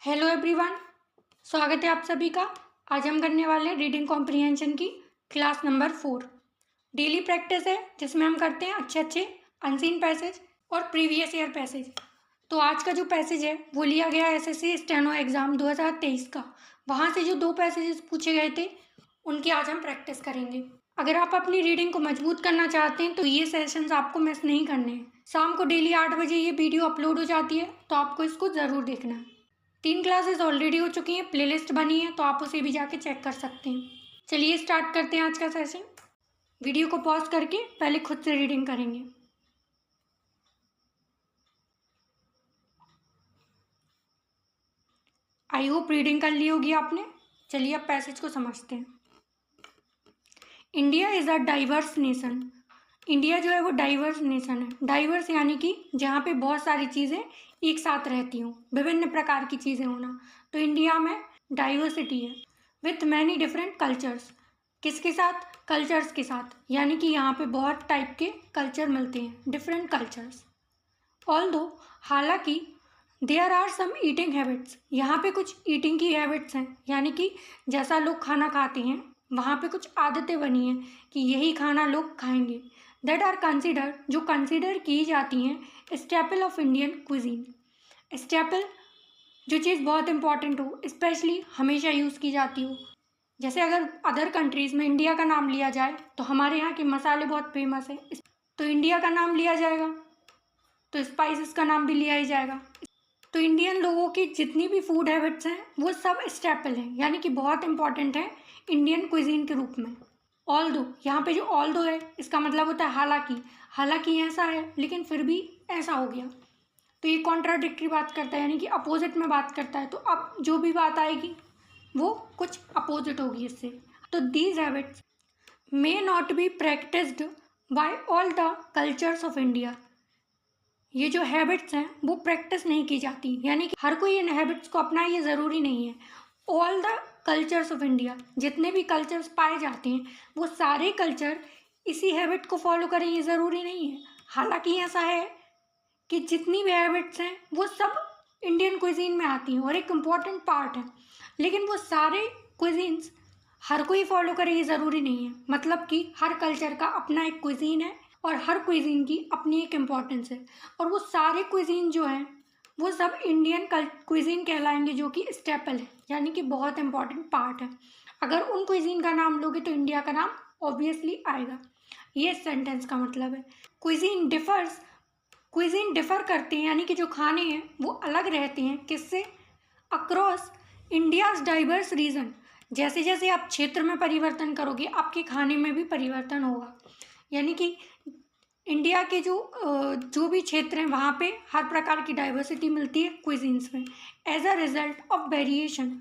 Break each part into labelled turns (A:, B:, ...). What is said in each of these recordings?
A: Hello everyone, स्वागत है आप सभी का। आज हम करने वाले हैं रीडिंग कॉम्प्रिहेंशन की क्लास नंबर 4। डेली प्रैक्टिस है जिसमें हम करते हैं अच्छे अच्छे अनसीन पैसेज और प्रीवियस ईयर पैसेज। तो आज का जो पैसेज है वो लिया गया एसएससी स्टेनो एग्ज़ाम 2023 का। वहाँ से जो 2 पैसेजेस पूछे गए थे उनकी आज हम प्रैक्टिस करेंगे। अगर आप अपनी रीडिंग को मजबूत करना चाहते हैं तो ये सेशंस आपको मिस नहीं करने हैं। शाम को डेली 8 बजे ये वीडियो अपलोड हो जाती है, तो आपको इसको ज़रूर देखना है। 3 क्लासेस ऑलरेडी हो चुकी हैं, प्लेलिस्ट बनी है, तो आप उसे भी जाके चेक कर सकते हैं। चलिए स्टार्ट करते हैं आज का सेशन। वीडियो को पॉज करके पहले खुद से रीडिंग करेंगे। आई होप रीडिंग कर ली होगी आपने। चलिए अब पैसेज को समझते हैं। India is a diverse nation. India जो है वो डाइवर्स नेशन है। डाइवर्स यानी कि जहाँ पे बहुत सारी चीज़ें एक साथ रहती हों, विभिन्न प्रकार की चीज़ें होना। तो इंडिया में डाइवर्सिटी है विथ मैनी डिफरेंट कल्चर्स। किसके साथ? कल्चर्स के साथ, यानी कि यहाँ पे बहुत टाइप के कल्चर मिलते हैं, डिफरेंट कल्चर्स। ऑल्दो, हालांकि, there are some eating habits, यहाँ पे कुछ ईटिंग की हैबिट्स हैं, यानी कि जैसा लोग खाना खाते हैं वहाँ पे कुछ आदतें बनी हैं कि यही खाना लोग खाएंगे। दैट आर कंसिडर, जो कंसिडर की जाती हैं staple of Indian cuisine. Staple, जो चीज़ बहुत इंपॉर्टेंट हो, स्पेशली हमेशा यूज़ की जाती हो। जैसे अगर अदर कंट्रीज़ में इंडिया का नाम लिया जाए तो हमारे यहाँ के मसाले बहुत फेमस हैं, तो इंडिया का नाम लिया जाएगा, तो स्पाइसेस का नाम भी लिया ही जाएगा। तो इंडियन लोगों की जितनी भी फूड हैबिट्स हैं वो सब स्टेपल हैं, यानी कि बहुत इंपॉर्टेंट है इंडियन क्विजीन के रूप में। ऑल्दो, यहाँ पे जो ऑल्दो है इसका मतलब होता है हालांकि। हालांकि ऐसा है लेकिन फिर भी ऐसा हो गया, तो ये कॉन्ट्राडिक्टरी बात करता है, यानी कि अपोजिट में बात करता है। तो अब जो भी बात आएगी वो कुछ अपोजिट होगी इससे। तो these habits may not be practised by all the cultures of India. ये जो हैबिट्स हैं वो प्रैक्टिस नहीं की जाती, यानी कि हर कोई इन हैबिट्स को अपनाए, ये ज़रूरी नहीं है। All the cultures of India, जितने भी कल्चर्स पाए जाते हैं वो सारे कल्चर इसी हैबिट को फॉलो करें, ये ज़रूरी नहीं है। हालांकि ऐसा है कि जितनी भी हैबिट्स हैं वो सब इंडियन क्विजीन में आती हैं और एक इम्पॉर्टेंट पार्ट है, लेकिन वो सारे क्विजीन्स हर कोई फॉलो करे ये ज़रूरी नहीं है। मतलब कि हर कल्चर का अपना एक क्विजीन है और हर क्विजीन की अपनी एक इम्पॉर्टेंस है, और वो सारे क्विजीन जो हैं वो सब इंडियन क्विजीन कहलाएंगे, जो कि स्टेपल है, यानी कि बहुत इंपॉर्टेंट पार्ट है। अगर उन क्विजीन का नाम लोगे तो इंडिया का नाम ऑब्वियसली आएगा। ये सेंटेंस का मतलब है। क्विजीन डिफर्स, क्विजीन डिफ़र करते हैं, यानी कि जो खाने हैं वो अलग रहते हैं। किससे? Across India's diverse region. जैसे जैसे आप क्षेत्र में परिवर्तन करोगे आपके खाने में भी परिवर्तन होगा, यानी कि इंडिया के जो भी क्षेत्र हैं वहाँ पे हर प्रकार की डाइवर्सिटी मिलती है क्विजीन्स में, as a result of variation.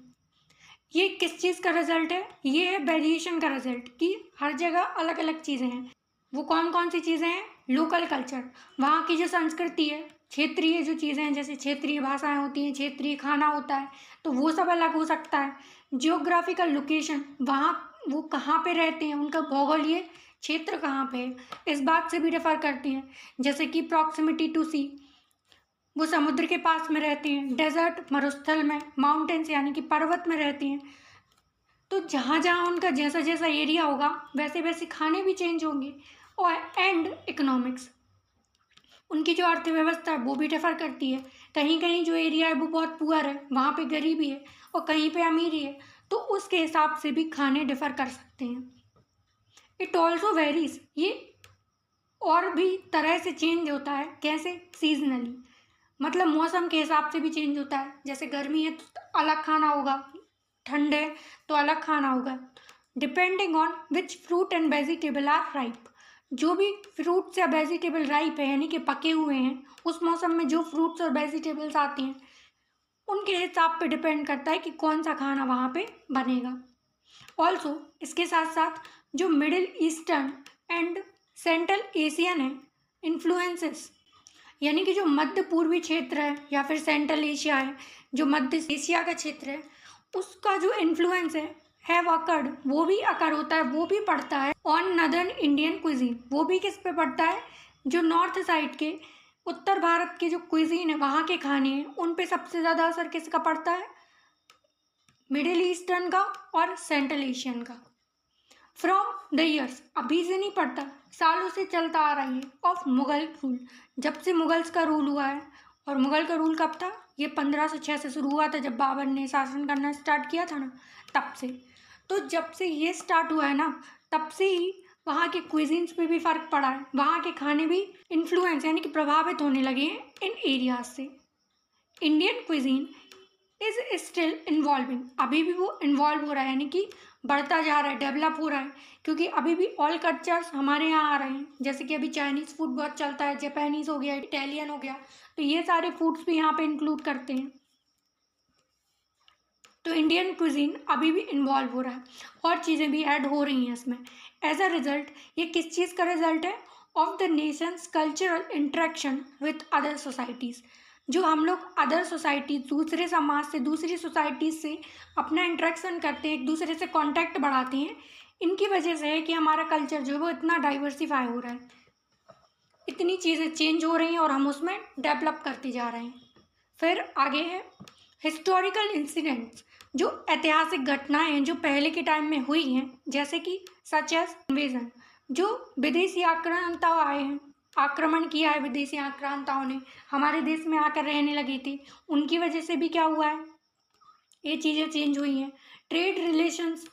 A: ये किस चीज़ का रिजल्ट है? ये है वेरिएशन का रिजल्ट, कि हर जगह अलग अलग चीज़ें हैं। वो कौन कौन सी चीज़ें हैं? लोकल कल्चर, वहाँ की जो संस्कृति है, क्षेत्रीय जो चीज़ें हैं, जैसे क्षेत्रीय भाषाएं होती हैं, क्षेत्रीय खाना होता है, तो वो सब अलग हो सकता है। जियोग्राफिकल लोकेशन, वहाँ वो कहाँ पे रहते हैं, उनका भौगोलिक क्षेत्र कहाँ पे है, इस बात से भी डिफर करती हैं। जैसे कि प्रॉक्सिमिटी टू सी, वो समुद्र के पास में रहते हैं। डेजर्ट, मरुस्थल में। माउंटेन्स यानी कि पर्वत में रहते हैं। तो जहाँ जहाँ उनका जैसा जैसा एरिया होगा वैसे वैसे खाने भी चेंज होंगे। और एंड इकोनॉमिक्स, उनकी जो अर्थव्यवस्था है वो भी डिफर करती है। कहीं कहीं जो एरिया है वो बहुत पुअर है, वहाँ पे गरीबी है, और कहीं पे अमीरी है, तो उसके हिसाब से भी खाने डिफर कर सकते हैं। इट ऑल्सो वेरीज, ये और भी तरह से चेंज होता है। कैसे? सीजनली, मतलब मौसम के हिसाब से भी चेंज होता है। जैसे गर्मी है तो अलग खाना होगा, ठंड है तो अलग खाना होगा। Depending on which fruit and vegetable are ripe, जो भी फ्रूट्स या वेजिटेबल राइप है यानी कि पके हुए हैं, उस मौसम में जो फ्रूट्स और वेजिटेबल्स आते हैं उनके हिसाब पे डिपेंड करता है कि कौन सा खाना वहाँ पे बनेगा। ऑल्सो इसके साथ साथ जो middle eastern and central Asian है इन्फ्लुएंसेस, यानी कि जो मध्य पूर्वी क्षेत्र है या फिर सेंट्रल एशिया है, जो मध्य एशिया का क्षेत्र है, उसका जो इन्फ्लुएंस है हैव अकर्ड, वो भी अकर होता है, वो भी पड़ता है ऑन नदर्न इंडियन क्विजीन। वो भी किस पे पड़ता है? जो नॉर्थ साइड के उत्तर भारत के जो क्विजीन है, वहाँ के खाने हैं, उन पे सबसे ज़्यादा असर किसका पड़ता है? मिडिल ईस्टर्न का और सेंट्रल एशियन का। फ्रॉम द ईयर्स, अभी से नहीं पड़ता, सालों से चलता आ रहा है, ऑफ मुगल रूल, जब से मुगल्स का रूल हुआ है। और मुगल का रूल कब था? ये 1506 से शुरू हुआ था, जब बाबर ने शासन करना स्टार्ट किया था ना, तब से। तो जब से ये स्टार्ट हुआ है ना, तब से ही वहाँ के क्विजीन्स पे भी फ़र्क पड़ा है, वहाँ के खाने भी इन्फ्लुएंस यानी कि प्रभावित होने लगे हैं इन एरियाज से। Indian cuisine is still involving, अभी भी वो इन्वॉल्व हो रहा है, यानी कि बढ़ता जा रहा है, डेवलप हो रहा है, क्योंकि अभी भी ऑल कल्चर्स हमारे यहाँ आ रहे हैं। जैसे कि अभी चाइनीज़ फूड बहुत चलता है, जापानीज़ हो गया, इटालियन हो गया, तो ये सारे फूड्स भी यहाँ पे इंक्लूड करते हैं। तो इंडियन क्विजीन अभी भी इन्वॉल्व हो रहा है और चीज़ें भी ऐड हो रही हैं इसमें। एज अ रिजल्ट, ये किस चीज़ का रिजल्ट है? Of the Nations cultural interaction with other societies. जो हम लोग अदर सोसाइटी, दूसरे समाज से, दूसरी सोसाइटीज़ से अपना इंटरेक्शन करते हैं, एक दूसरे से कॉन्टैक्ट बढ़ाते हैं, इनकी वजह से है कि हमारा कल्चर जो है वो इतना डाइवर्सिफाई हो रहा है, इतनी चीज़ें चेंज हो रही हैं और हम उसमें डेवलप करते जा रहे हैं। फिर आगे है हिस्टोरिकल इंसिडेंट्स, जो ऐतिहासिक घटनाएं हैं जो पहले के टाइम में हुई हैं, जैसे कि सच एज इन्वेजन, जो विदेशी आक्रांता आए हैं, आक्रमण किया है विदेशी आक्रांताओं ने, हमारे देश में आकर रहने लगे थे, उनकी वजह से भी क्या हुआ है, ये चीज़ें चेंज हुई हैं। ट्रेड रिलेशंस,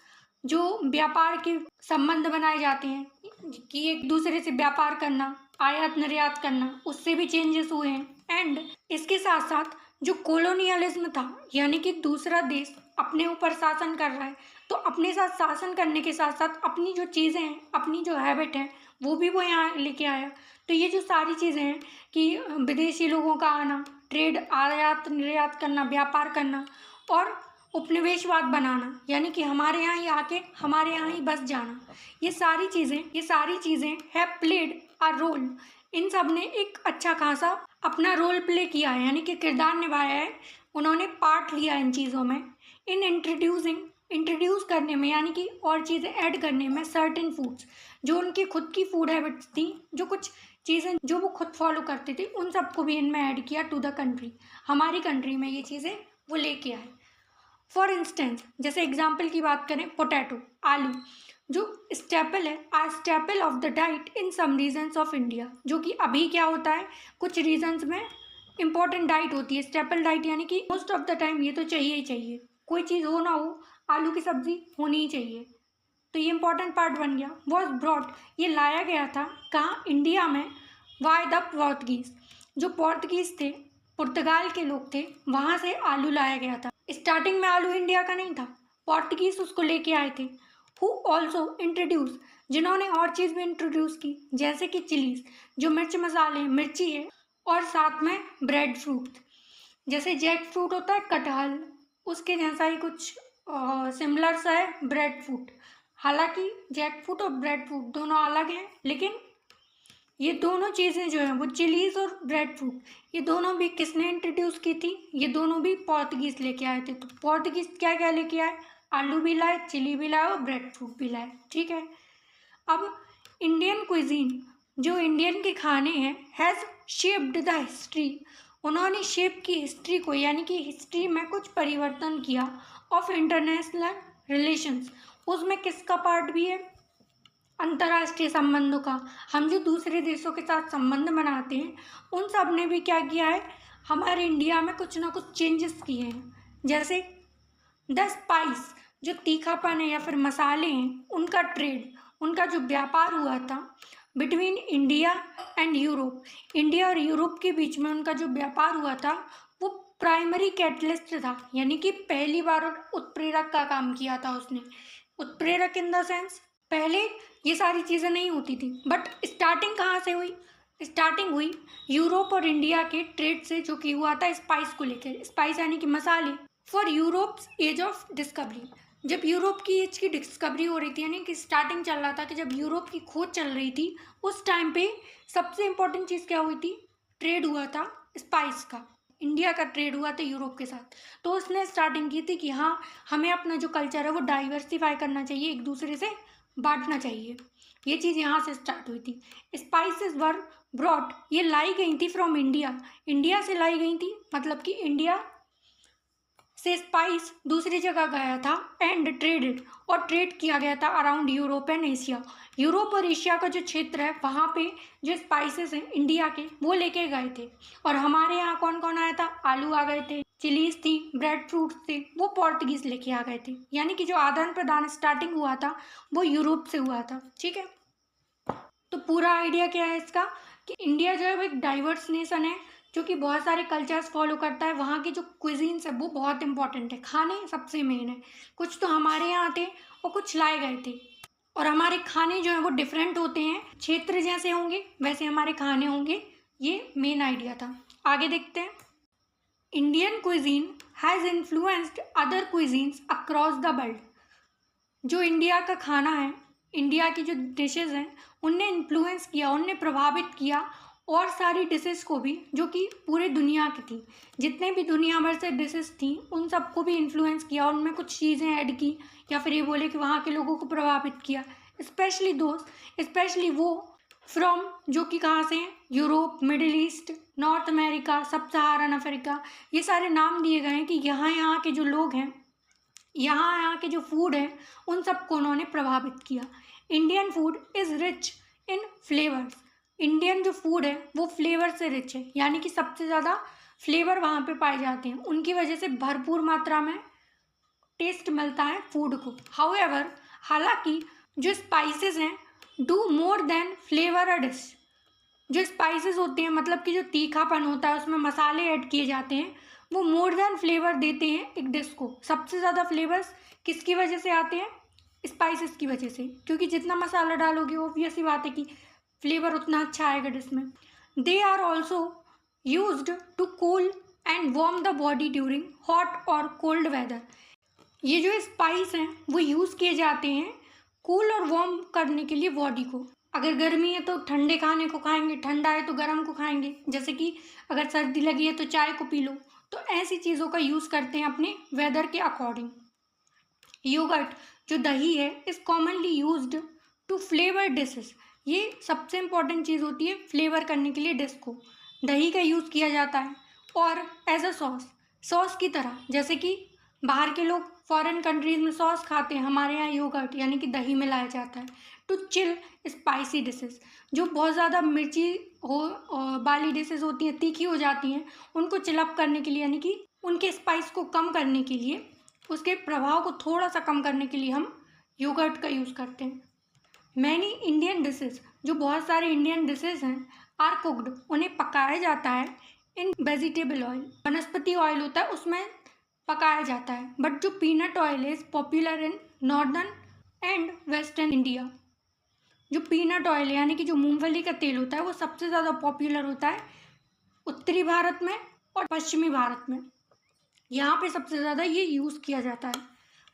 A: जो व्यापार के संबंध बनाए जाते हैं कि एक दूसरे से व्यापार करना, आयात निर्यात करना, उससे भी चेंजेस हुए हैं। एंड इसके साथ साथ जो कोलोनियलिज्म था, यानी कि दूसरा देश अपने ऊपर शासन कर रहा है, तो अपने साथ शासन करने के साथ साथ अपनी जो चीज़ें हैं, अपनी जो हैबिट है, वो भी वो यहाँ लेके आया। तो ये जो सारी चीज़ें हैं कि विदेशी लोगों का आना, ट्रेड, आयात निर्यात करना, व्यापार करना और उपनिवेशवाद बनाना, यानी कि हमारे यहाँ ही आके हमारे यहाँ ही बस जाना, ये सारी चीज़ें हैव प्लेड अ रोल। इन सब ने एक अच्छा खासा अपना रोल प्ले किया है, यानी कि किरदार निभाया है, उन्होंने पार्ट लिया इन चीज़ों में, इन इंट्रोड्यूस करने में, यानी कि और चीज़ें ऐड करने में, सर्टेन फूड्स, जो उनकी खुद की फूड हैबिट्स थी, जो कुछ चीज़ें जो वो खुद फॉलो करते थे, उन सबको भी इनमें ऐड किया टू द कंट्री, हमारी कंट्री में ये चीज़ें वो लेके आए। फॉर इंस्टेंस, जैसे एग्जाम्पल की बात करें, पोटैटो, आलू, जो स्टेपल है, a staple of the diet in some regions of India, जो कि अभी क्या होता है, कुछ रीजन्स में इंपॉर्टेंट डाइट होती है, स्टेपल डाइट, यानी कि मोस्ट ऑफ द टाइम ये तो चाहिए ही चाहिए, कोई चीज़ हो ना हो, आलू की सब्ज़ी होनी ही चाहिए, तो ये इंपॉर्टेंट पार्ट बन गया। वॉज ब्रॉड, ये लाया गया था कहाँ? इंडिया में। वाई द पोर्तुगीज़, जो पोर्तुगीज़ थे, पुर्तगाल के लोग थे, वहाँ से आलू लाया गया था। स्टार्टिंग में आलू इंडिया का नहीं था, पोर्तुगीज़ उसको लेके आए थे। हु ऑल्सो इंट्रोड्यूस, जिन्होंने और चीज़ भी इंट्रोड्यूस की, जैसे कि चिलीज, जो मिर्च मसाले, मिर्ची है, और साथ में ब्रेड फ्रूट, जैसे जैक फ्रूट होता है, कटहल, उसके जैसा ही कुछ सिमिलर सा है ब्रेड फ्रूट। हालांकि जैक फ्रूट और ब्रेड फ्रूट दोनों अलग हैं, लेकिन ये दोनों चीज़ें जो हैं वो चिलीज़ और ब्रेड फ्रूट, ये दोनों भी किसने इंट्रोड्यूस की थी? ये दोनों भी पोर्तुगीज़ लेके आए थे। तो पोर्तुगीज़ क्या क्या लेके आए? आलू भी लाए, चिली भी लाए और ब्रेड फ्रूट भी लाए, ठीक है। अब इंडियन क्विजीन, जो इंडियन के खाने हैं, हैज़ शेप्ड द हिस्ट्री, उन्होंने शेप की हिस्ट्री को, यानी कि हिस्ट्री में कुछ परिवर्तन किया, ऑफ इंटरनेशनल रिलेशंस, उसमें किसका पार्ट भी है? अंतर्राष्ट्रीय संबंधों का। हम जो दूसरे देशों के साथ संबंध बनाते हैं, उन सब ने भी क्या किया है, हमारे इंडिया में कुछ ना कुछ चेंजेस किए हैं। जैसे द स्पाइस, जो तीखापन है या फिर मसाले हैं, उनका ट्रेड, उनका जो व्यापार हुआ था between India and Europe, India और यूरोप के बीच में उनका जो व्यापार हुआ था, वो प्राइमरी कैटलिस्ट था, यानी कि पहली बार उत्प्रेरक का काम किया था उसने। उत्प्रेरक इन द सेंस, पहले ये सारी चीज़ें नहीं होती थी, बट स्टार्टिंग कहाँ से हुई? स्टार्टिंग हुई यूरोप और इंडिया के ट्रेड से, जो कि हुआ था स्पाइस को लेकर, स्पाइस यानी कि मसाले। For Europe's age of discovery, जब यूरोप की एज की डिस्कवरी हो रही थी, यानी कि स्टार्टिंग चल रहा था कि जब यूरोप की खोज चल रही थी, उस टाइम पे सबसे इम्पोर्टेंट चीज़ क्या हुई थी? ट्रेड हुआ था स्पाइस का, इंडिया का ट्रेड हुआ था यूरोप के साथ। तो उसने स्टार्टिंग की थी कि हाँ, हमें अपना जो कल्चर है वो डाइवर्सिफाई करना चाहिए, एक दूसरे से बांटना चाहिए, ये चीज़ यहाँ से स्टार्ट हुई थी। स्पाइसेस वर ब्रॉट ये लाई गई थी फ्रॉम इंडिया, इंडिया से लाई गई थी, मतलब कि इंडिया से स्पाइस दूसरी जगह गया था। एंड ट्रेडेड और ट्रेड किया गया था around Europe and Asia, Europe और एशिया का जो क्षेत्र है वहाँ पे जो स्पाइसेस हैं इंडिया के वो लेके गए थे। और हमारे यहाँ कौन कौन आया था, आलू आ गए थे, चिलीज थी, ब्रेड फ्रूट्स थे, वो पोर्तुगीज लेके आ गए थे। यानी कि जो आदान प्रदान स्टार्टिंग हुआ था वो यूरोप से हुआ था। ठीक है, तो पूरा आइडिया क्या है इसका कि इंडिया जो है वो एक डाइवर्स नेशन है जो कि बहुत सारे कल्चर्स फॉलो करता है। वहाँ की जो क्विजीन्स है वो बहुत इंपॉर्टेंट है, खाने सबसे मेन है। कुछ तो हमारे यहाँ थे और कुछ लाए गए थे, और हमारे खाने जो है वो डिफरेंट होते हैं, क्षेत्र जैसे होंगे वैसे हमारे खाने होंगे। ये मेन आइडिया था। आगे देखते हैं। Indian cuisine has influenced other cuisines across the world. जो इंडिया का खाना है, इंडिया की जो डिशेज़ हैं उनने इन्फ्लुएंस किया, उनने प्रभावित किया और सारी डिशेज़ को भी जो कि पूरे दुनिया की थी, जितने भी दुनिया भर से डिशेज़ थी उन सबको भी इन्फ्लुएंस किया, उनमें कुछ चीज़ें ऐड की, या फिर ये बोले कि वहाँ के लोगों को प्रभावित किया। स्पेशली वो फ्रॉम जो कि कहाँ से हैं, Europe, middle east, north America, सब सहारन अफ्रीका, ये सारे नाम दिए गए हैं कि यहाँ के जो लोग हैं, यहाँ के जो फूड है उन सबको उन्होंने प्रभावित किया। Indian food is rich in flavours. Indian जो फूड है वो फ्लेवर से रिच है, यानी कि सबसे ज़्यादा फ्लेवर वहाँ पे पाए जाते हैं, उनकी वजह से भरपूर मात्रा में टेस्ट मिलता है फूड को। हाउएवर, हालांकि जो स्पाइसेस हैं do more than flavour a dish. जो स्पाइसेस होते हैं, मतलब कि जो तीखापन होता है उसमें मसाले ऐड किए जाते हैं, वो मोर देन फ्लेवर देते हैं एक डिश को। सबसे ज़्यादा फ्लेवर्स किसकी वजह से आते हैं, स्पाइसेस की वजह से, क्योंकि जितना मसाला डालोगे ऑब्वियस सी बात है कि फ्लेवर उतना अच्छा आएगा डिश में। They are also used to cool and warm the body during hot और कोल्ड वेदर। ये जो स्पाइस हैं वो यूज़ किए जाते हैं कूल और वार्म करने के लिए बॉडी को। अगर गर्मी है तो ठंडे खाने को खाएंगे, ठंडा है तो गर्म को खाएंगे, जैसे कि अगर सर्दी लगी है तो चाय को पी लो। तो ऐसी चीज़ों का यूज़ करते हैं अपने वेदर के अकॉर्डिंग। योगर्ट जो दही है is commonly used to flavour dishes. ये सबसे इम्पॉर्टेंट चीज़ होती है फ्लेवर करने के लिए डिश को, दही का यूज़ किया जाता है। और एज अ सॉस की तरह, जैसे कि बाहर के लोग फॉरेन कंट्रीज़ में सॉस खाते हैं, हमारे यहाँ योगर्ट यानी कि दही मिलाया जाता है। टू चिल स्पाइसी डिशेस, जो बहुत ज़्यादा मिर्ची हो वाली डिशेस होती हैं, तीखी हो जाती हैं, उनको चिलअप करने के लिए, यानी कि उनके स्पाइस को कम करने के लिए, उसके प्रभाव को थोड़ा सा कम करने के लिए हम योगर्ट का यूज़ करते हैं। मैनी इंडियन डिशेज, जो बहुत सारे इंडियन डिशेज हैं, आर कुकड, उन्हें पकाया जाता है इन वेजिटेबल ऑयल, वनस्पति ऑयल होता है उसमें पकाया जाता है। बट जो peanut oil is popular in northern and western India. जो पीनट ऑयल यानी कि जो मूंगफली का तेल होता है वो सबसे ज़्यादा पॉपुलर होता है उत्तरी भारत में और पश्चिमी भारत में, यहाँ पे सबसे ज़्यादा ये यूज़ किया जाता है।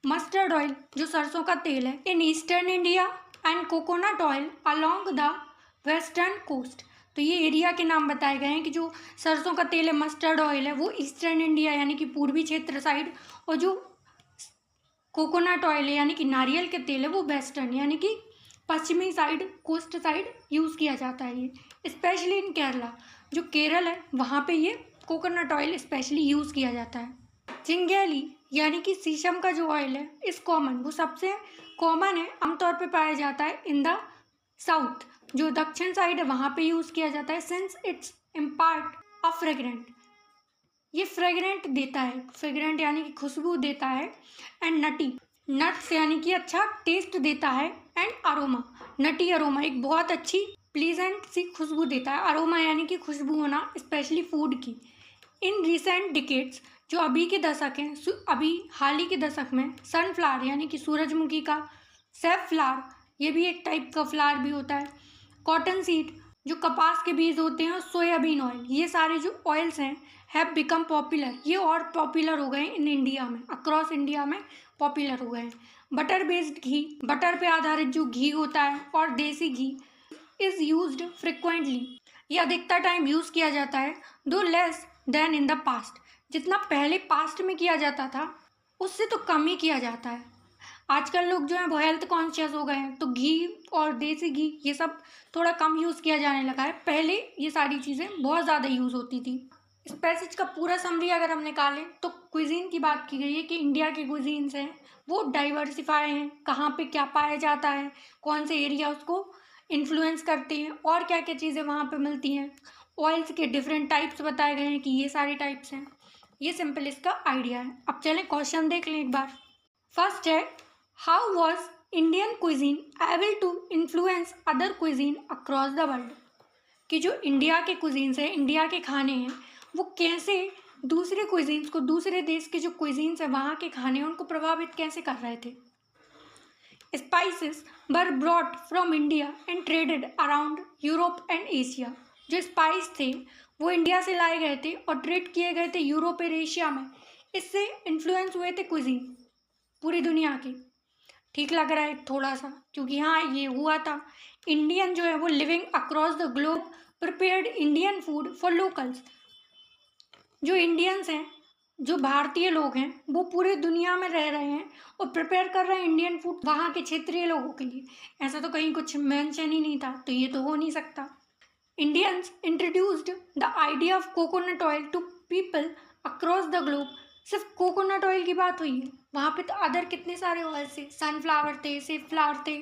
A: मस्टर्ड ऑयल जो सरसों का तेल है in eastern India and coconut oil along the western coast. तो ये एरिया के नाम बताए गए हैं कि जो सरसों का तेल है, मस्टर्ड ऑयल है, वो ईस्टर्न इंडिया यानी कि पूर्वी क्षेत्र साइड, और जो कोकोनट ऑयल है यानी कि नारियल के तेल है वो वेस्टर्न यानी कि पश्चिमी साइड, कोस्ट साइड यूज़ किया जाता है ये। स्पेशली इन केरला, जो केरल है वहाँ पे ये कोकोनट ऑयल स्पेशली यूज़ किया जाता है। चिंगेली यानी कि शीशम का जो ऑयल है इस कॉमन, वो सबसे कॉमन है, आमतौर पे पाया जाता है इन द साउथ, जो दक्षिण साइड है वहाँ पे यूज़ किया जाता है। Since it's impart a fragrant, ये फ्रेग्रेंट देता है, फ्रेग्रेंट यानी कि खुशबू देता है। एंड नटी, नट्स यानी कि अच्छा टेस्ट देता है। एंड अरोमा, नटी अरोमा, एक बहुत अच्छी प्लीजेंट सी खुशबू देता है। अरोमा यानी कि खुशबू होना, स्पेशली फूड की। इन रिसेंट डिकेड्स, जो अभी के दशक हैं, अभी हाल ही के दशक में, सनफ्लावर यानी कि सूरजमुखी का, सेफ्लावर ये भी एक टाइप का फ्लावर भी होता है, कॉटन सीड जो कपास के बीज होते हैं, और सोयाबीन ऑयल, ये सारे जो ऑयल्स हैं हैव बिकम पॉपुलर, ये और पॉपुलर हो गए इन इंडिया में, अक्रॉस इंडिया में पॉपुलर हो गए हैं। बटर बेस्ड घी, बटर पे आधारित जो घी होता है, और देसी घी इज़ यूज्ड फ्रिक्वेंटली, ये अधिकतर टाइम यूज़ किया जाता है। दो less than in the past, जितना पहले पास्ट में किया जाता था उससे तो कम ही किया जाता है। आजकल लोग जो हैं वो हेल्थ कॉन्शियस हो गए हैं, तो घी और देसी घी ये सब थोड़ा कम यूज़ किया जाने लगा है। पहले ये सारी चीज़ें बहुत ज़्यादा यूज़ होती थी। इस पैसेज का पूरा समरी अगर हम निकालें तो क्विज़ीन की बात की गई है कि इंडिया के क्विज़ीन्स हैं वो डाइवर्सिफाई हैं, कहाँ पे क्या पाया जाता है, कौन से एरिया उसको इन्फ्लुएंस करते हैं और क्या क्या चीज़ें वहाँ पे मिलती हैं। ऑयल्स के डिफरेंट टाइप्स बताए गए हैं कि ये सारे टाइप्स हैं। ये सिंपल इसका आइडिया है। अब चलें क्वेश्चन देख लें एक बार। फर्स्ट है, how was Indian cuisine able to influence other cuisine across the world. कि जो इंडिया के क्विजीन्स हैं, इंडिया के खाने हैं, वो कैसे दूसरे क्विजीन्स को, दूसरे देश के जो क्विजीन्स हैं वहाँ के खाने हैं उनको प्रभावित कैसे कर रहे थे। Spices were brought from India and traded around Europe and Asia. जो स्पाइस थे वो इंडिया से लाए गए थे और ट्रेड किए गए थे यूरोप और एशिया में। इससे इन्फ्लुएंस हुए थे क्विजीन पूरी दुनिया के। ठीक लग रहा है थोड़ा सा, क्योंकि हाँ ये हुआ था। इंडियन जो है वो living across the globe prepared Indian food for locals. जो इंडियंस हैं, जो भारतीय लोग हैं, वो पूरे दुनिया में रह रहे हैं और प्रिपेयर कर रहे हैं इंडियन फूड वहाँ के क्षेत्रीय लोगों के लिए। ऐसा तो कहीं कुछ मेंशन ही नहीं था, तो ये तो हो नहीं सकता। Indians introduced the idea of coconut oil to people across the globe. सिर्फ कोकोनट ऑयल की बात हुई है, वहाँ पे तो अदर कितने सारे ऑयल्स थे, सनफ्लावर थे, सेफ्लावर थे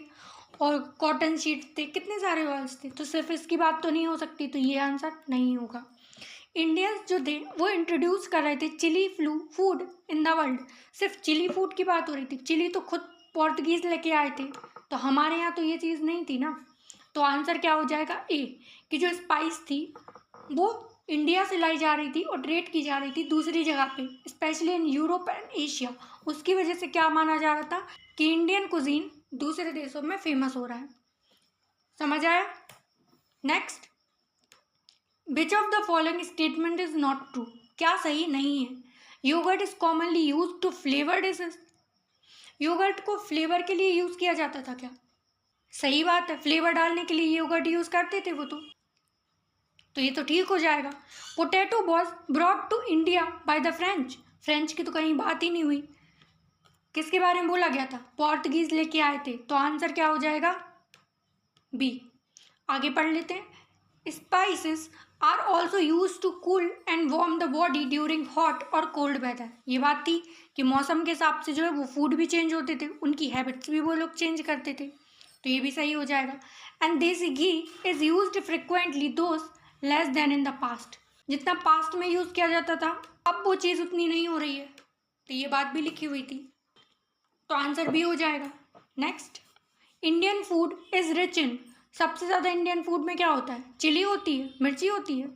A: और कॉटन शीट थे, कितने सारे ऑयल्स थे। तो सिर्फ इसकी बात तो नहीं हो सकती, तो ये आंसर नहीं होगा। इंडियंस जो थे वो इंट्रोड्यूस कर रहे थे chilli flu food in the world. सिर्फ चिली फूड की बात हो रही थी, चिली तो खुद पोर्तुगीज लेके आए थे, तो हमारे यहाँ तो ये चीज़ नहीं थी ना। तो आंसर क्या हो जाएगा, ए, कि जो स्पाइस थी वो इंडिया से लाई जा रही थी और ट्रेड की जा रही थी दूसरी जगह पे, specially in Europe and Asia. उसकी वजह से क्या माना जा रहा था कि इंडियन कुजीन दूसरे देशों में फेमस हो रहा है। समझ आया। Next, which of the following statement is not true. क्या सही नहीं है। Yoghurt is commonly use to flavour dishes. Yoghurt को फ्लेवर के लिए यूज किया जाता था क्या। सही बात है, फ्लेवर डालने के लिए योगर्ट यूज करते थे वो तो ये तो ठीक हो जाएगा। Potato was brought to India by the French. French की तो कहीं बात ही नहीं हुई। किसके बारे में बोला गया था, पोर्तुगीज लेके आए थे, तो आंसर क्या हो जाएगा, बी। आगे पढ़ लेते हैं। Spices are also use to cool and warm the body during hot और कोल्ड वेदर। ये बात थी कि मौसम के हिसाब से जो है वो फूड भी चेंज होते थे, उनकी हैबिट्स भी वो लोग चेंज करते थे, तो ये भी सही हो जाएगा। And desi ghee is use frequently those less than in the past. जितना पास्ट में यूज़ किया जाता था अब वो चीज़ उतनी नहीं हो रही है, तो ये बात भी लिखी हुई थी, तो आंसर भी हो जाएगा। Next, Indian food is rich in. सबसे ज़्यादा इंडियन फूड में क्या होता है, चिली होती है, मिर्ची होती है,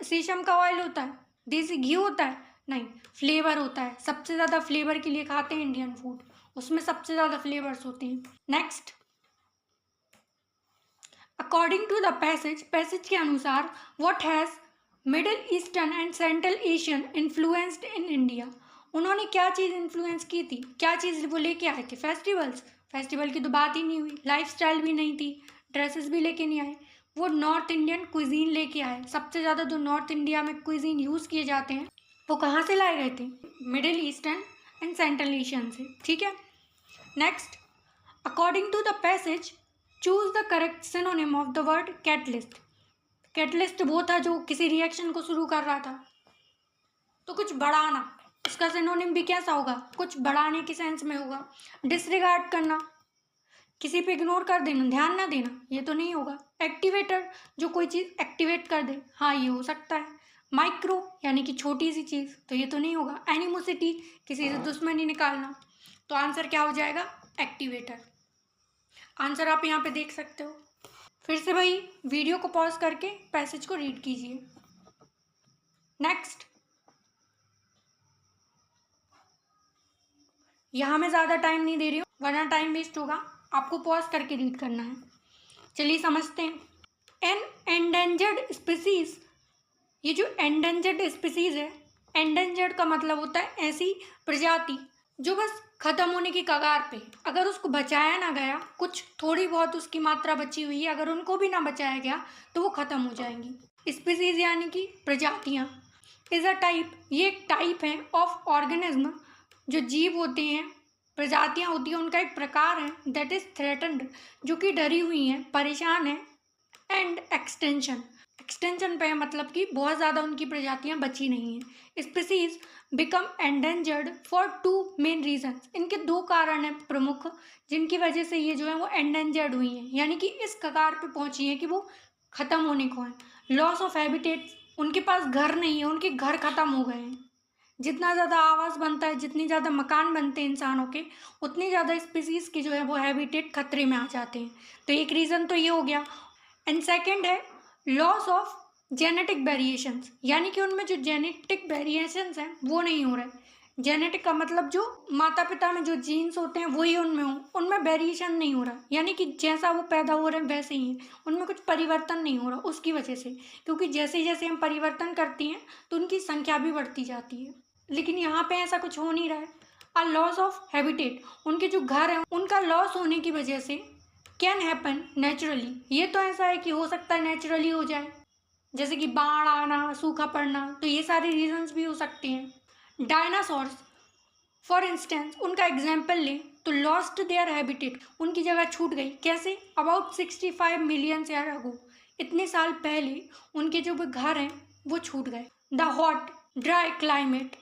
A: शीशम का ऑयल होता है, देसी घी होता है, नहीं, फ्लेवर होता है। सबसे ज़्यादा फ्लेवर के लिए खाते हैं इंडियन फूड, उसमें सबसे ज़्यादा फ्लेवर्स होते हैं। Next, according to the passage के अनुसार what has middle eastern and central Asian influenced in India. उन्होंने क्या चीज़ इन्फ्लुएंस की थी, क्या चीज़ वो लेके आए थे, फेस्टिवल्स। फेस्टिवल की तो बात ही नहीं हुई, लाइफस्टाइल भी नहीं थी, ड्रेसेस भी लेके नहीं आए, वो नॉर्थ इंडियन क्विजीन लेके आए। सबसे ज़्यादा जो नॉर्थ इंडिया में क्विजीन यूज़ किए जाते हैं वो कहाँ से लाए गए थे, middle eastern and central Asian से। ठीक है। Next, according to the passage choose the correct synonym of the word catalyst. Catalyst वो था जो किसी रिएक्शन को शुरू कर रहा था, तो कुछ बढ़ाना, इसका सिनोनिम भी कैसा होगा, कुछ बढ़ाने की सेंस में होगा। डिसरिगार्ड करना, किसी पे इग्नोर कर देना, ध्यान ना देना, ये तो नहीं होगा। एक्टिवेटर, जो कोई चीज़ एक्टिवेट कर दे, हाँ ये हो सकता है। माइक्रो यानी कि छोटी सी चीज़, तो ये तो नहीं होगा। एनिमोसिटी, किसी से दुश्मनी निकालना, तो आंसर क्या हो जाएगा, एक्टिवेटर। आंसर आप यहाँ पे देख सकते हो। फिर से भाई वीडियो को पॉज करके पैसेज को रीड कीजिए। नेक्स्ट, यहाँ मैं ज़्यादा टाइम नहीं दे रही हूँ वरना टाइम वेस्ट होगा, आपको पॉज करके रीड करना है। चलिए समझते हैं। एन एंडेंजर्ड स्पीसीज, ये जो एंडेंजर्ड स्पीसीज है, एंडेंजर्ड का मतलब होता है ऐसी प्रजाति जो बस ख़त्म होने की कगार पे, अगर उसको बचाया ना गया, कुछ थोड़ी बहुत उसकी मात्रा बची हुई है, अगर उनको भी ना बचाया गया तो वो ख़त्म हो जाएंगी। स्पीसीज यानी कि प्रजातियाँ। इज़ अ टाइप, ये एक टाइप है ऑफ ऑर्गेनिज्म, जो जीव होते हैं प्रजातियाँ होती हैं उनका एक प्रकार है दैट इज थ्रेटन्ड, जो कि डरी हुई हैं, परेशान है। एंड एक्सटेंशन पे है, मतलब कि बहुत ज़्यादा उनकी प्रजातियाँ बची नहीं हैं। Species become endangered for two main reasons, इनके दो कारण हैं प्रमुख जिनकी वजह से ये जो है वो एंडेंजर्ड हुई हैं, यानी कि इस कगार पे पहुंची हैं कि वो ख़त्म होने को हैं। लॉस ऑफ हैबिटेट, उनके पास घर नहीं है, उनके घर ख़त्म हो गए हैं। जितना ज़्यादा आवास बनता है, जितनी ज़्यादा मकान बनते हैं इंसानों के, उतनी ज़्यादा स्पीसीज़ की जो है वो हैबिटेट खतरे में आ जाते हैं। तो एक रीज़न तो ये हो गया। एंड सेकंड है लॉस ऑफ जेनेटिक वेरिएशंस, यानी कि उनमें जो जेनेटिक वेरिएशंस हैं वो नहीं हो रहे। जेनेटिक का मतलब जो माता पिता में जो जीन्स होते हैं वही उनमें हो, उनमें वेरिएशन नहीं हो रहा, यानी कि जैसा वो पैदा हो रहे हैं वैसे ही हैं, उनमें कुछ परिवर्तन नहीं हो रहा उसकी वजह से। क्योंकि जैसे जैसे हम परिवर्तन करती हैं तो उनकी संख्या भी बढ़ती जाती है, लेकिन यहाँ पे ऐसा कुछ हो नहीं रहा है। अ लॉस ऑफ हैबिटेट, उनके जो घर हैं उनका लॉस होने की वजह से कैन हैपन नेचुरली, ये तो ऐसा है कि हो सकता है नेचुरली हो जाए, जैसे कि बाढ़ आना, सूखा पड़ना, तो ये सारे रीजंस भी हो सकते हैं। डायनासोर्स फॉर इंस्टेंस, उनका एग्जाम्पल लें तो लॉस्ट देयर हैबिटेट, उनकी जगह छूट गई। कैसे? अबाउट 65 मिलियन ईयर अगो, इतने साल पहले उनके जो घर हैं वो छूट गए। द हॉट ड्राई क्लाइमेट,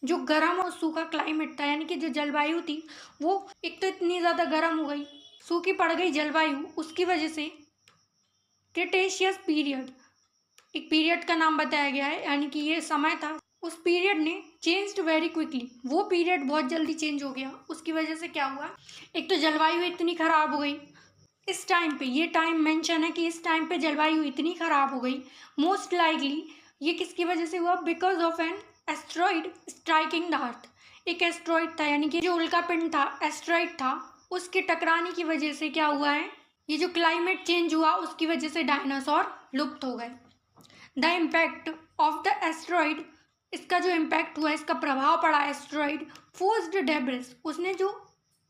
A: जो गर्म और सूखा क्लाइमेट था, यानी कि जो जलवायु थी वो एक तो इतनी ज़्यादा गर्म हो गई, सूखी पड़ गई जलवायु, उसकी वजह से क्रिटेशियस पीरियड, एक पीरियड का नाम बताया गया है, यानी कि ये समय था, उस पीरियड ने चेंज्ड वेरी क्विकली, वो पीरियड बहुत जल्दी चेंज हो गया। उसकी वजह से क्या हुआ, एक तो जलवायु इतनी ख़राब हो गई इस टाइम पे, ये टाइम मेंशन है कि इस टाइम पे जलवायु इतनी ख़राब हो गई। मोस्ट लाइकली ये किसकी वजह से हुआ? Because of an asteroid striking the earth, एक एस्ट्रॉइड था, यानी कि जो उल्का पिंड था, एस्ट्रॉइड था, उसके टकराने की वजह से क्या हुआ है, ये जो क्लाइमेट चेंज हुआ उसकी वजह से डायनासोर लुप्त हो गए। The impact of the asteroid, इसका जो इम्पैक्ट हुआ, इसका प्रभाव पड़ा एस्ट्रॉइड, फोर्स्ड डेब्रिस, उसने जो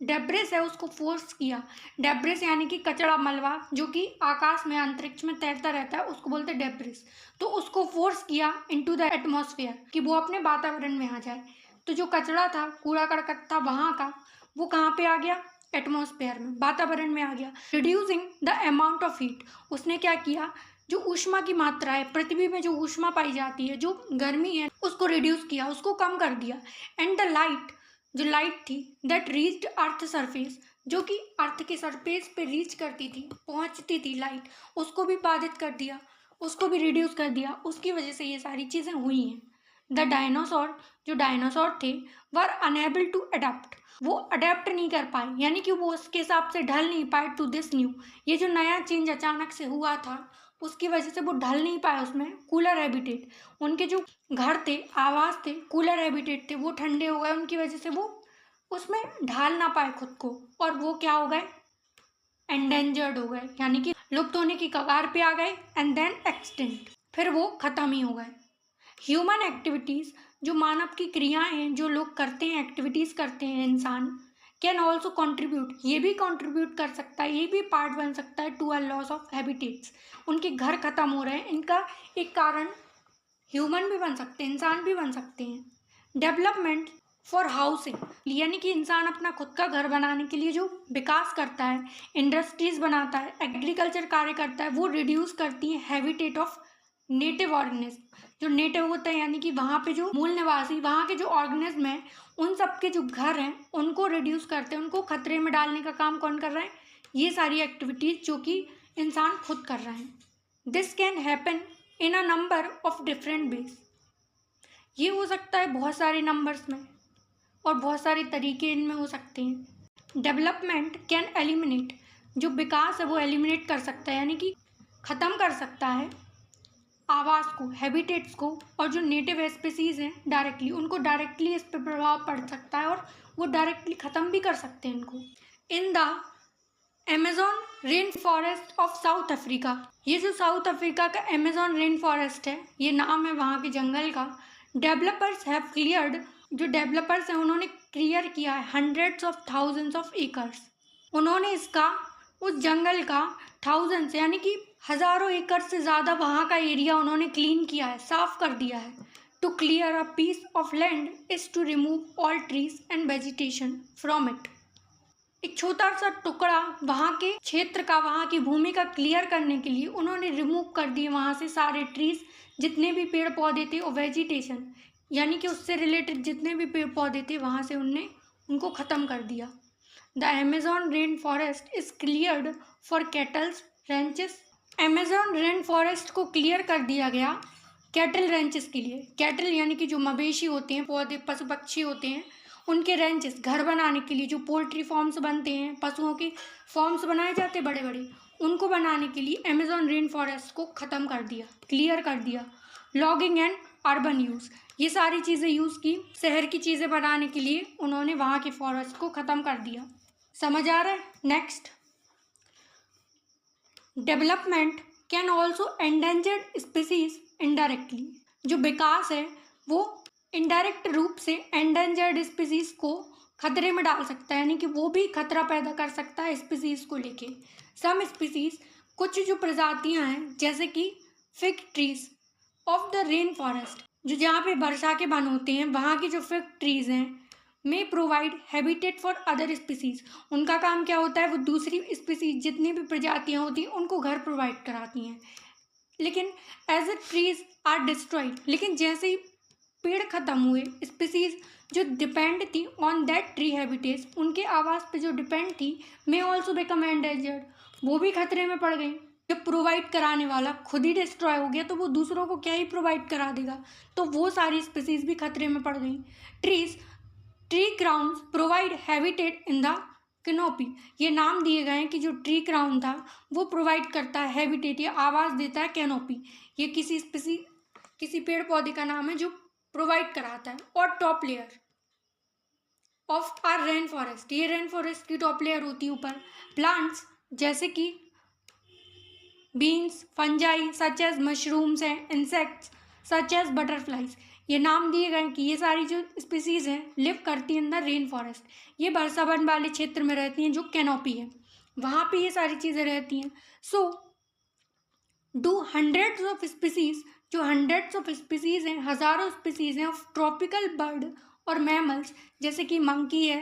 A: डेब्रिस है उसको फोर्स किया। डेब्रिस यानी कि कचरा मलबा, जो कि आकाश में अंतरिक्ष में तैरता रहता है, उसको बोलते हैं डेब्रिस। तो उसको फोर्स किया इनटू द एटमॉस्फेयर, कि वो अपने वातावरण में आ जाए। तो जो कचरा था, कूड़ा करकट था वहाँ का, वो कहाँ पे आ गया? एटमॉस्फेयर में, वातावरण में आ गया। Reducing the amount of heat, उसने क्या किया, जो ऊष्मा की मात्रा है, पृथ्वी में जो ऊष्मा पाई जाती है, जो गर्मी है, उसको रिड्यूस किया, उसको कम कर दिया। एंड द लाइट, जो लाइट थी दैट रीच्ड अर्थ सरफेस, जो कि अर्थ के सरफेस पे रीच करती थी, पहुंचती थी लाइट, उसको भी बाधित कर दिया, उसको भी रिड्यूस कर दिया। उसकी वजह से ये सारी चीज़ें हुई हैं। द डायनासोर, जो डायनासोर थे, वर अनएबल टू अडेप्ट, वो अडेप्ट नहीं कर पाए, यानी कि वो उसके हिसाब से ढल नहीं पाए टू दिस न्यू, ये जो नया चेंज अचानक से हुआ था उसकी वजह से वो ढल नहीं पाए उसमें। कूलर हैबिटेट, उनके जो घर थे, आवास थे, कूलर हैबिटेट थे, वो ठंडे हो गए, उनकी वजह से वो उसमें ढाल ना पाए खुद को, और वो क्या हो गए? एंडेंजर्ड हो गए, यानी कि लुप्त होने की कगार पे आ गए। एंड देन एक्सटिंक्ट, फिर वो खत्म ही हो गए। ह्यूमन एक्टिविटीज़, जो मानव की क्रियाएं हैं, जो लोग करते हैं, एक्टिविटीज़ करते हैं इंसान, कैन ऑल्सो कॉन्ट्रीब्यूट, ये भी कॉन्ट्रीब्यूट कर सकता है, ये भी पार्ट बन सकता है to a loss of habitats, उनके घर खत्म हो रहे हैं, इनका एक कारण ह्यूमन भी बन सकते हैं, इंसान भी बन सकते हैं। डेवलपमेंट फॉर हाउसिंग, यानी कि इंसान अपना खुद का घर बनाने के लिए जो विकास करता है, इंडस्ट्रीज बनाता है, एग्रीकल्चर कार्य करता है, वो रिड्यूस करती है हैबिटेट ऑफ नेटिव ऑर्गेनिज्म, जो नेटिव होता है यानी कि वहाँ पे जो मूल निवासी, वहाँ के जो ऑर्गेनिज्म हैं, उन सब के जो घर हैं उनको रिड्यूस करते हैं, उनको खतरे में डालने का काम कौन कर रहा है? ये सारी एक्टिविटीज़ जो कि इंसान खुद कर रहा है। This can happen in a number of different ways, ये हो सकता है बहुत सारे नंबर्स में और बहुत सारे तरीके इनमें हो सकते हैं। डेवलपमेंट कैन एलिमिनेट, जो विकास है वो एलिमिनेट कर सकता है, यानी कि ख़त्म कर सकता है आवास को, हैबिटेट्स को, और जो नेटिव स्पीसीज़ हैं डायरेक्टली, उनको डायरेक्टली इस पर प्रभाव पड़ सकता है और वो डायरेक्टली ख़त्म भी कर सकते हैं इनको। In the Amazon rain forest of south Africa, ये जो साउथ अफ्रीका का अमेज़न रेन फॉरेस्ट है, ये नाम है वहाँ के जंगल का। डेवलपर्स हैव क्लियर्ड, जो डेवलपर्स हैं उन्होंने क्लियर किया है hundreds of thousands of acres, उन्होंने इसका, उस जंगल का थाउजेंड्स यानी कि हज़ारों एकड़ से ज़्यादा वहाँ का एरिया उन्होंने क्लीन किया है, साफ़ कर दिया है। to clear a piece of land is to remove all trees and vegetation from it. एक छोटा सा टुकड़ा वहाँ के क्षेत्र का, वहाँ की भूमि का क्लियर करने के लिए उन्होंने रिमूव कर दिए वहाँ से सारे ट्रीज, जितने भी पेड़ पौधे थे, और वेजिटेशन यानी कि उससे रिलेटेड जितने भी पेड़ पौधे थे वहाँ से उनने उनको ख़त्म कर दिया। The Amazon rain forest is cleared for kettles ranches. Amazon rain forest को क्लियर कर दिया गया कैटल रेंचेस के लिए। कैटल यानी कि जो मवेशी होते हैं, पौधे पशु पक्षी होते हैं, उनके रेंचेस घर बनाने के लिए, जो पोल्ट्री फार्म्स बनते हैं, पशुओं के फार्म्स बनाए जाते हैं बड़े बड़े, उनको बनाने के लिए अमेजॉन रेन फॉरेस्ट को ख़त्म कर दिया, क्लियर कर दिया। लॉगिंग एंड अर्बन यूज़, ये सारी चीज़ें यूज़ की शहर की चीज़ें बनाने के लिए, उन्होंने वहाँ के फॉरेस्ट को ख़त्म कर दिया। समझ आ रहा है? Next, development can also endangered species indirectly. जो विकास है वो इनडायरेक्ट रूप से एंडेंजर्ड स्पीसीज को खतरे में डाल सकता है, यानी कि वो भी खतरा पैदा कर सकता है स्पीसीज को लेके। सम स्पीसीज, कुछ जो प्रजातियां हैं, जैसे कि fig trees of the rain forest, जो जहाँ पे वर्षा के वन होते हैं, वहाँ की जो फिग ट्रीज हैं, में provide habitat for other species. उनका काम क्या होता है, वो दूसरी स्पीसीज जितनी भी प्रजातियां होती हैं उनको घर प्रोवाइड कराती हैं। लेकिन as a trees are destroyed, लेकिन जैसे ही पेड़ खत्म हुए, स्पीसीज जो डिपेंड थी ऑन दैट ट्री हैबिटेट्स, उनके आवास पे जो डिपेंड थी, मे ऑल्सो बिकम एंडेंजर्ड, वो भी खतरे में पड़ गई। जब प्रोवाइड कराने वाला खुद ही डिस्ट्रॉय हो गया तो वो दूसरों को क्या ही प्रोवाइड करा देगा, तो वो सारी स्पीसीज भी खतरे में पड़ गई। Tree crowns provide habitat in the canopy, ये नाम दिए गए हैं कि जो ट्री क्राउन था वो प्रोवाइड करता है हैबिटेट या आवास देता है कैनोपी। ये किसी पेड़ पौधे का नाम है जो प्रोवाइड कराता है। और top layer of our rain forest, ये रेन फॉरेस्ट की टॉप लेयर होती है ऊपर। प्लांट्स जैसे कि beans, fungi such as mushrooms हैं, इंसेक्ट्स सच एज बटरफ्लाइज, ये नाम दिए गए कि ये सारी जो स्पीसीज हैं लिव करती हैं इन द रेन फॉरेस्ट। ये वर्षावन वाले क्षेत्र में रहती हैं, जो कैनोपी है वहाँ पे ये सारी चीज़ें रहती हैं। So do hundreds of species, जो हंड्रेड्स ऑफ स्पीसीज हैं, हज़ारों स्पीसीज हैं ऑफ ट्रॉपिकल बर्ड और मैमल्स, जैसे कि मंकी है,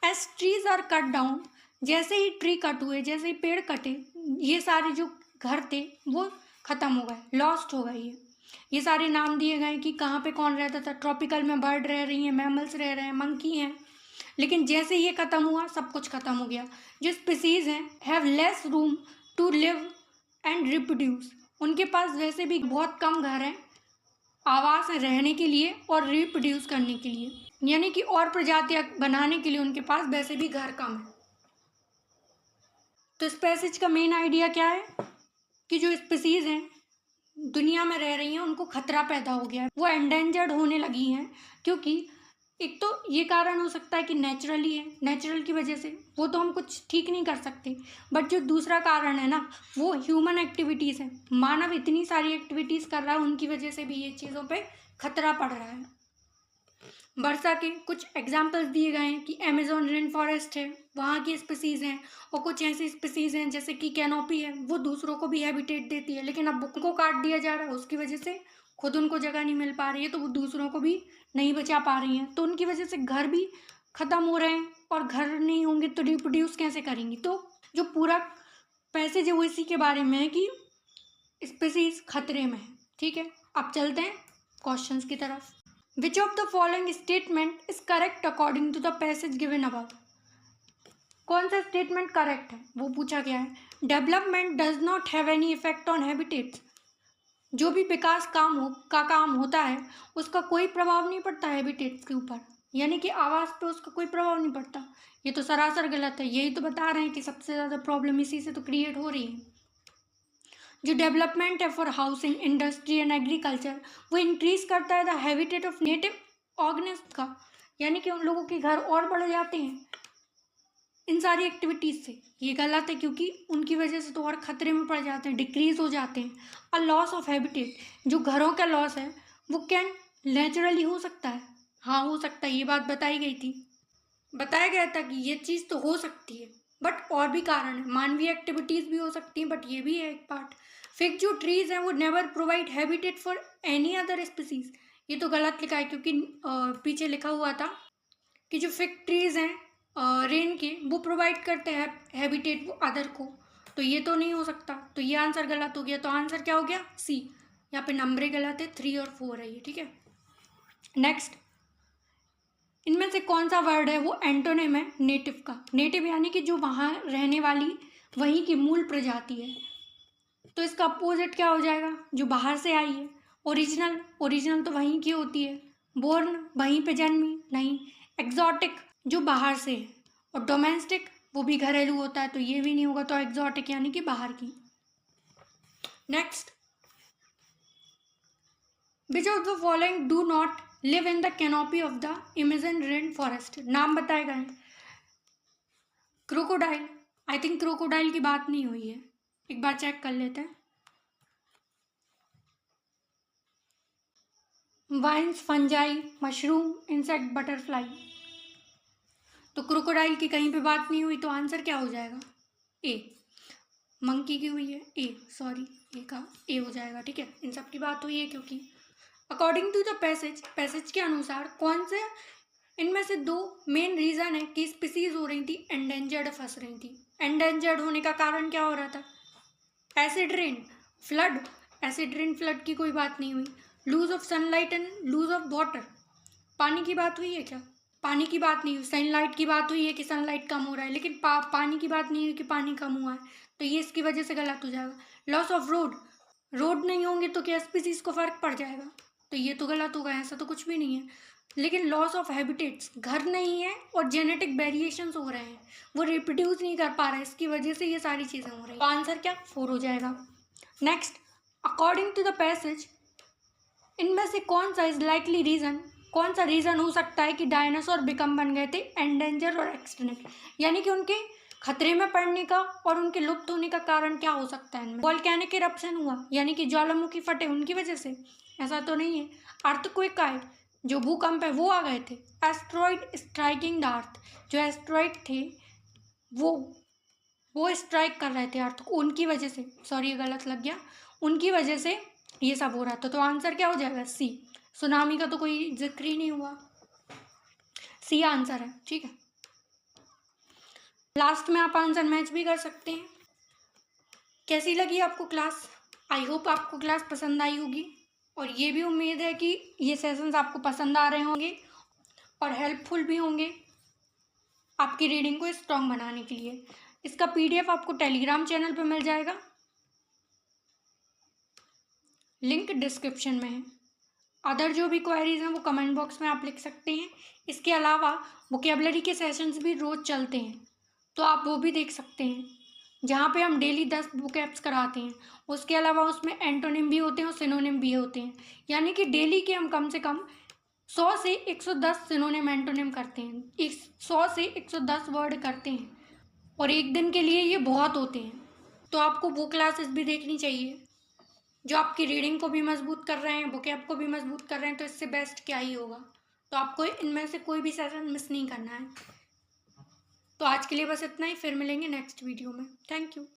A: as trees are cut down, जैसे ही ट्री कट हुए, जैसे ही पेड़ कटे, ये सारे जो घर थे वो ख़त्म हो गए, लॉस्ट हो गए। ये सारे नाम दिए गए कि कहाँ पे कौन रहता था। ट्रॉपिकल में बर्ड रह रही हैं, मैमल्स रह रहे हैं, मंकी हैं, लेकिन जैसे ये ख़त्म हुआ सब कुछ ख़त्म हो गया। जो स्पीसीज़ हैं have less room to live and reproduce, उनके पास वैसे भी बहुत कम घर हैं, आवास है रहने के लिए और रिप्रोड्यूस करने के लिए, यानी कि और प्रजातियाँ बनाने के लिए उनके पास वैसे भी घर कम है। तो इस पैसेज का मेन आइडिया क्या है कि जो स्पीसीज हैं दुनिया में रह रही हैं उनको खतरा पैदा हो गया है, वो एंडेंजर्ड होने लगी हैं। क्योंकि एक तो ये कारण हो सकता है कि नेचुरली है, नेचुरल की वजह से, वो तो हम कुछ ठीक नहीं कर सकते। बट जो दूसरा कारण है ना, वो ह्यूमन एक्टिविटीज़ है। मानव इतनी सारी एक्टिविटीज़ कर रहा है, उनकी वजह से भी ये चीज़ों पे खतरा पड़ रहा है। वर्षा के कुछ एग्जाम्पल्स दिए गए हैं कि अमेजॉन रेन फॉरेस्ट है, वहाँ की स्पीसीज़ हैं, और कुछ ऐसी स्पीसीज़ हैं जैसे कि कैनोपी है, वो दूसरों को भी हैबिटेट देती है, लेकिन अब उनको काट दिया जा रहा है, उसकी वजह से खुद उनको जगह नहीं मिल पा रही है, तो वो दूसरों को भी नहीं बचा पा रही हैं, तो उनकी वजह से घर भी ख़त्म हो रहे हैं, और घर नहीं होंगे तो रिप्रोड्यूस कैसे करेंगी। तो जो पूरा पैसेज है वो इसी के बारे में है कि स्पीसीज़ खतरे में है। ठीक है, अब चलते हैं क्वेश्चंस की तरफ। Which of the following statement is correct according to the passage given above? कौन सा स्टेटमेंट करेक्ट है वो पूछा गया है। Development does not have any effect on habitats, जो भी विकास काम होता है उसका कोई प्रभाव नहीं पड़ता हैबिटेट्स के ऊपर, यानी कि आवास पे उसका कोई प्रभाव नहीं पड़ता। ये तो सरासर गलत है, यही तो बता रहे हैं कि सबसे ज़्यादा प्रॉब्लम इसी से तो क्रिएट हो रही है। जो डेवलपमेंट है for housing, industry and agriculture, वो इंक्रीज करता है the habitat of native organism का, यानी कि उन लोगों के घर और बढ़ जाते हैं इन सारी एक्टिविटीज़ से। ये गलत है क्योंकि उनकी वजह से तो और ख़तरे में पड़ जाते हैं, डिक्रीज हो जाते हैं। अ लॉस ऑफ हैबिटेट, जो घरों का लॉस है वो कैन नेचुरली हो सकता है, हाँ हो सकता है, ये बात बताई गई थी, बताया गया था कि ये चीज़ तो हो सकती है, बट और भी कारण है, मानवीय एक्टिविटीज़ भी हो सकती हैं, बट ये भी है एक पार्ट। फिग जो ट्रीज़ हैं वो never provide habitat for any other species, ये तो गलत लिखा है क्योंकि पीछे लिखा हुआ था कि जो फिग ट्रीज़ हैं रेन के, वो प्रोवाइड करते हैं हैबिटेट वो अदर को, तो ये तो नहीं हो सकता, तो ये आंसर गलत हो गया। तो आंसर क्या हो गया? सी। यहाँ पे नंबर गलत है, 3 और 4 है ये, ठीक है। नेक्स्ट, इनमें से कौन सा वर्ड है वो एंटोनिम है नेटिव का? नेटिव यानी कि जो वहाँ रहने वाली, वहीं की मूल प्रजाति है, तो इसका अपोजिट क्या हो जाएगा? जो बाहर से आई है। ओरिजिनल, ओरिजिनल तो वहीं की होती है। बोर्न, वहीं पे जन्मी, नहीं। एक्जॉटिक, जो बाहर से है। और डोमेस्टिक, वो भी घरेलू होता है, तो ये भी नहीं होगा, तो एक्जॉटिक यानी कि बाहर की। Next, which of the following do not live in the canopy of the Amazon rain forest? नाम बताए गए हैं। क्रोकोडाइल, आई थिंक क्रोकोडाइल की बात नहीं हुई है, एक बार चेक कर लेते हैं। Vines, fungi, mushroom, insect, butterfly, तो क्रोकोडाइल की कहीं पे बात नहीं हुई, तो आंसर क्या हो जाएगा? ए। मंकी की हुई है, ए सॉरी, ए का ए हो जाएगा, ठीक है। इन सब की बात हुई है क्योंकि according to the passage, passage के अनुसार कौन से इनमें से दो मेन रीज़न है कि स्पीसीज हो रही थी एंडेंजर्ड, फंस रही थी। एंडेंजर्ड होने का कारण क्या हो रहा था? Acid rain, flood. Acid rain, flood की कोई बात नहीं हुई। Lose of sunlight and lose of water, पानी की बात हुई है क्या? पानी की बात नहीं हुई। सनलाइट की बात हुई है कि सनलाइट कम हो रहा है, लेकिन पानी की बात नहीं हुई कि पानी कम हुआ है, तो ये इसकी वजह से गलत हो जाएगा। लॉस ऑफ रोड, रोड नहीं होंगे तो क्या स्पीसीज को फ़र्क पड़ जाएगा? तो ये तो गलत होगा, ऐसा तो कुछ भी नहीं है। लेकिन लॉस ऑफ हैबिटेट्स, घर नहीं है और जेनेटिक वेरिएशंस हो रहे हैं, वो रिप्रोड्यूस नहीं कर पा रहा है, इसकी वजह से ये सारी चीज़ें हो रही हैं। तो आंसर क्या? 4 हो जाएगा। Next, according to the passage, इनमें से कौन सा इज लाइकली रीज़न, कौन सा रीज़न हो सकता है कि डायनासोर बिकम बन गए थे एंडेंजर और एक्सटिंक्ट, यानी कि उनके खतरे में पड़ने का और उनके लुप्त होने का कारण क्या हो सकता है? इनमें वॉल्केनिक इरप्शन हुआ, यानी कि ज्वालामुखी फटे, उनकी वजह से? ऐसा तो नहीं है। अर्थक्वेक आए, जो भूकंप है वो आ गए थे। एस्ट्रॉइड स्ट्राइकिंग द अर्थ, जो एस्ट्रॉइड थे वो स्ट्राइक कर रहे थे अर्थ को, उनकी वजह से, सॉरी ये गलत लग गया, उनकी वजह से ये सब हो रहा था। तो आंसर क्या हो जाएगा? सी। सुनामी का तो कोई जिक्र ही नहीं हुआ, सी आंसर है, ठीक है। लास्ट में आप आंसर मैच भी कर सकते हैं। कैसी लगी आपको क्लास? आई होप आपको क्लास पसंद आई होगी, और ये भी उम्मीद है कि ये सेशंस आपको पसंद आ रहे होंगे और हेल्पफुल भी होंगे आपकी रीडिंग को स्ट्रॉन्ग बनाने के लिए। इसका PDF आपको टेलीग्राम चैनल पे मिल जाएगा, लिंक डिस्क्रिप्शन में है। अदर जो भी क्वेरीज हैं वो कमेंट बॉक्स में आप लिख सकते हैं। इसके अलावा वोकेबलरी के सेशंस भी रोज़ चलते हैं, तो आप वो भी देख सकते हैं, जहाँ पे हम डेली 10 वोकैब्स कराते हैं। उसके अलावा उसमें एंटोनिम भी होते हैं और सिनोनिम भी होते हैं, यानी कि डेली के हम कम से कम 100 से 110 सिनोनिम एंटोनिम करते हैं, 100 से 110 वर्ड करते हैं, और एक दिन के लिए ये बहुत होते हैं। तो आपको वो क्लासेस भी देखनी चाहिए जो आपकी रीडिंग को भी मजबूत कर रहे हैं, वोकैब को भी मजबूत कर रहे हैं, तो इससे बेस्ट क्या ही होगा। तो आपको इनमें से कोई भी सेशन मिस नहीं करना है। तो आज के लिए बस इतना ही, फिर मिलेंगे नेक्स्ट वीडियो में। Thank you.